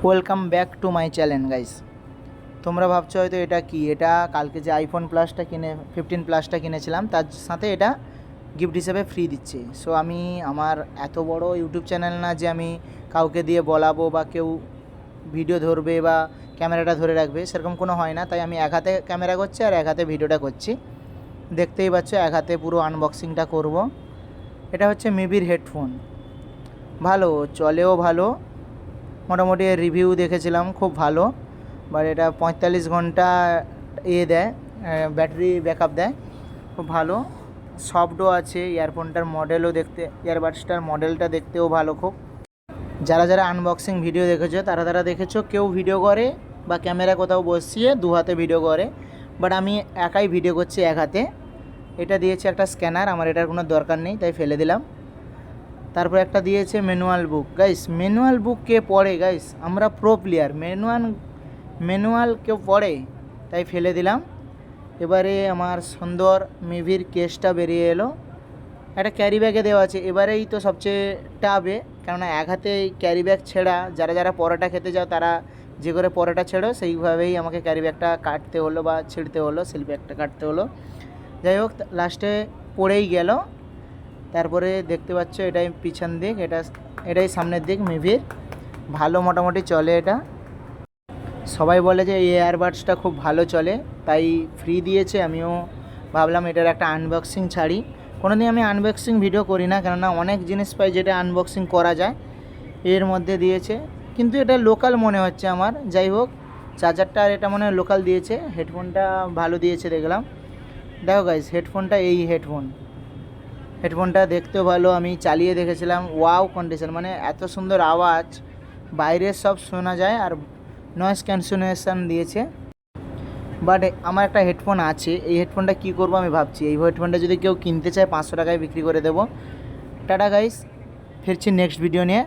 Welcome back to my channel guys. তোমরা ভাবছো হয়তো এটা কি, এটা কালকে যে আইফোন প্লাসটা 15 প্লাসটা কিনেছিলাম তার সাথে এটা গিফট হিসেবে ফ্রি দিচ্ছে। সো আমি আমার এত বড় ইউটিউব চ্যানেল না যে আমি কাউকে দিয়ে বলাবো বা কেউ ভিডিও ধরবে বা ক্যামেরাটা ধরে রাখবে, সেরকম কোনো হয় না। তাই আমি এক হাতে ক্যামেরা করছি আর এক হাতে ভিডিওটা করছি। দেখতেই পাচ্ছ, এক হাতে পুরো আনবক্সিংটা করব। এটা হচ্ছে মিবির হেডফোন, ভালো চলেও, ভালো মোটামুটি রিভিউ দেখেছিলাম, খুব ভালো। বাট এটা 45 ঘন্টা দেয়, ব্যাটারি ব্যাকআপ দেয়, খুব ভালো। সফটও আছে, ইয়ারফোনটার মডেলও দেখতে, ইয়ারবাডসটার মডেলটা দেখতেও ভালো খুব। যারা যারা আনবক্সিং ভিডিও দেখেছো তারা দেখেছো কেউ ভিডিও করে বা ক্যামেরা কোথাও বসিয়ে দু হাতে ভিডিও করে, বাট আমি একাই ভিডিও করছি এক হাতে। এটা দিয়েছে একটা স্ক্যানার, আমার এটার কোনো দরকার নেই তাই ফেলে দিলাম। তারপর একটা দিয়েছে manual book. Guys manual book কে পড়ে? গাইস আমরা প্রো প্লেয়ার, ম্যানুয়াল কেউ পড়ে? তাই ফেলে দিলাম। এবারে আমার সুন্দর মিভির কেসটা বেরিয়ে এলো, একটা ক্যারি ব্যাগে দেওয়া আছে। এবারেই তো সবচেয়ে টাবে, কেননা এক হাতে ক্যারি ব্যাগ ছেঁড়া, যারা যারা পরোটা খেতে যাও তারা যে করে পরোটা ছেড়ো সেইভাবেই আমাকে ক্যারি ব্যাগটা কাটতে হলো বা ছিঁড়তে হলো, সিল ব্যাগটা কাটতে হলো। যাই হোক, লাস্টে পড়েই গেল। তারপরে দেখতে পাচ্ছ এটাই পিছন দিক, এটাই সামনের দিক মিভির, ভালো মোটামুটি চলে এটা। সবাই বলে যে এই এয়ারবাডসটা খুব ভালো চলে, তাই ফ্রি দিয়েছে। আমিও ভাবলাম এটার একটা আনবক্সিং ছাড়ি। কোনো দিন আমি আনবক্সিং ভিডিও করি না, কেননা অনেক জিনিস পাই যেটা আনবক্সিং করা যায়, এর মধ্যে দিয়েছে। কিন্তু এটা লোকাল মনে হচ্ছে আমার। যাই হোক, চার্জারটা আর এটা মনে হয় লোকাল দিয়েছে। হেডফোনটা ভালো দিয়েছে দেখলাম। দেখো গাইস, হেডফোনটা এই হেডফোনটা দেখতেও ভালো, আমি চালিয়ে দেখেছিলাম, ওয়াও কন্ডিশন, মানে এত সুন্দর আওয়াজ, বাইরের সব শোনা যায় আর নয়েজ ক্যান্সেলেশন দিয়েছে। বাট আমার একটা হেডফোন আছে, এই হেডফোনটা কী করবো আমি ভাবছি। এই হেডফোনটা যদি কেউ কিনতে চায় 500 টাকায় বিক্রি করে দেবো। টাটা গাইস, ফিরছি নেক্সট ভিডিও নিয়ে।